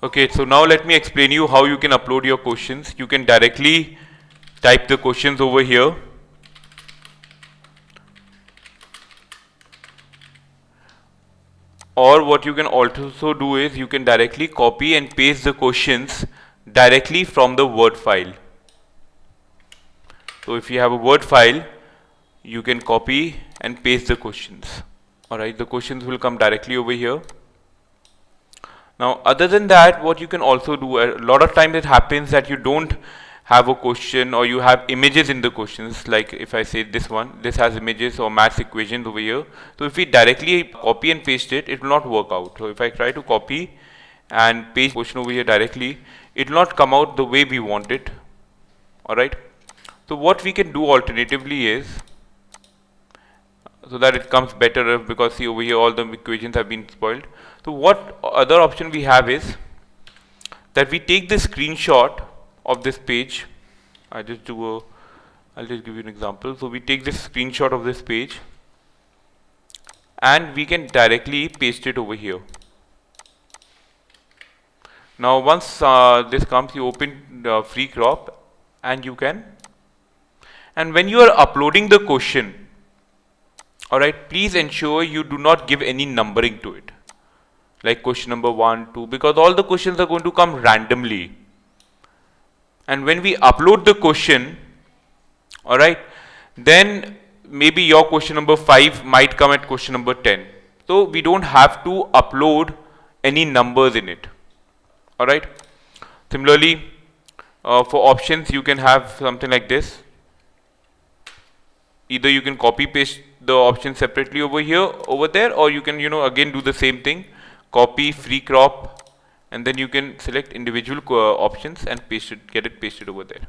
Okay, so now let me explain you how you can upload your questions. You can directly type the questions over here, or what you can also do is you can directly copy and paste the questions directly from the Word file. So if you have a Word file, you can copy and paste the questions. Alright, the questions will come directly over here. Now, other than that, what you can also do, a lot of times it happens that you don't have a question or you have images in the questions. Like if I say this one, this has images or maths equations over here. So if we directly copy and paste it, it will not work out. So if I try to copy and paste question over here directly, it will not come out the way we want it. Alright. So what we can do alternatively is, so that it comes better, because see over here all the equations have been spoiled. So what other option we have is that we take the screenshot of this page. I'll just give you an example. So we take this screenshot of this page and we can directly paste it over here. Now once this comes, you open free crop and you can, and when you are uploading the question, alright, please ensure you do not give any numbering to it, like question number 1, 2, because all the questions are going to come randomly. And when we upload the question, alright, then maybe your question number 5 might come at question number 10. So we don't have to upload any numbers in it. Alright. Similarly, for options, you can have something like this. Either you can copy paste the option separately over there, or you can again do the same thing, copy, free crop, and then you can select individual options and paste it, get it pasted over there.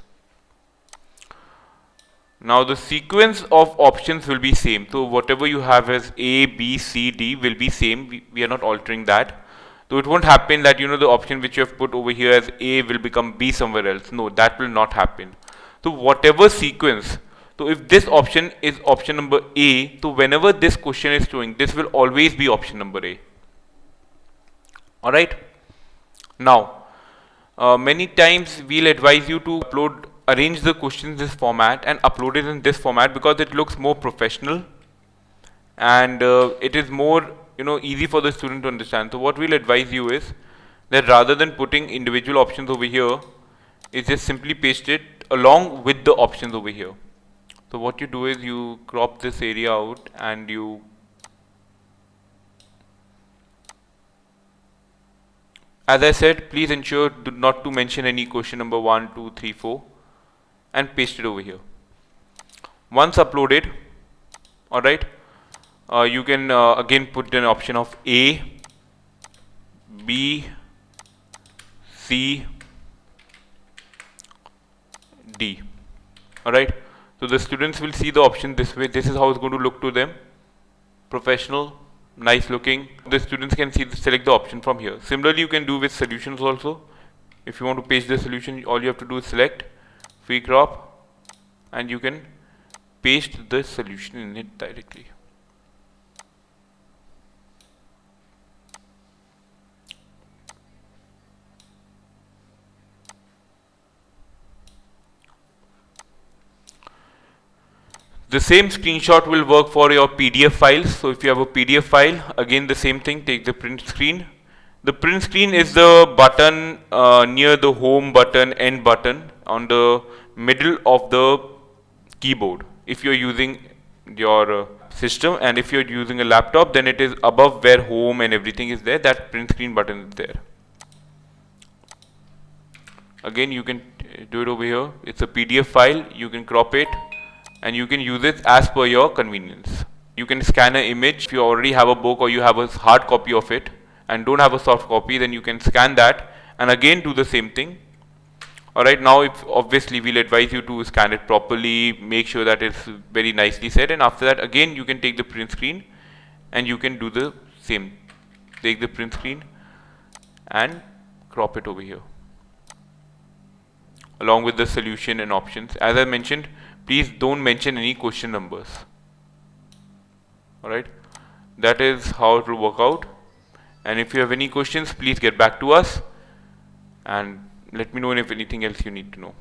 Now the sequence of options will be same. So whatever you have as A, B, C, D will be same. We are not altering that. So it won't happen that the option which you have put over here as A will become B somewhere else. No, that will not happen. So whatever sequence. So if this option is option number A, so whenever this question is showing, this will always be option number A. Alright. Now, many times we'll advise you to arrange the questions in this format and upload it in this format because it looks more professional and it is more easy for the student to understand. So what we'll advise you is that rather than putting individual options over here, is just simply paste it along with the options over here. So what you do is you crop this area out and you as I said, please ensure not to mention any question number 1, 2, 3, 4 and paste it over here. Once uploaded, alright, you can again put an option of A, B, C, D. Alright. So the students will see the option this way. This is how it's going to look to them. Professional, nice looking. The students can select the option from here. Similarly, you can do with solutions also. If you want to paste the solution, all you have to do is select free crop and you can paste the solution in it directly. The same screenshot will work for your PDF files. So if you have a PDF file, again the same thing, take the print screen. The print screen is the button near the home button, end button on the middle of the keyboard. If you're using your system, and if you're using a laptop, then it is above where home and everything is there, that print screen button is there. Again, you can do it over here. It's a PDF file, you can crop it and you can use it as per your convenience. You can scan an image. If you already have a book or you have a hard copy of it and don't have a soft copy, then you can scan that and again do the same thing. Alright, now obviously we'll advise you to scan it properly, make sure that it's very nicely set, and after that again you can take the print screen and you can do the same. Take the print screen and crop it over here along with the solution and options. As I mentioned, please don't mention any question numbers. Alright, that is how it will work out. And if you have any questions, please get back to us. and let me know if anything else you need to know.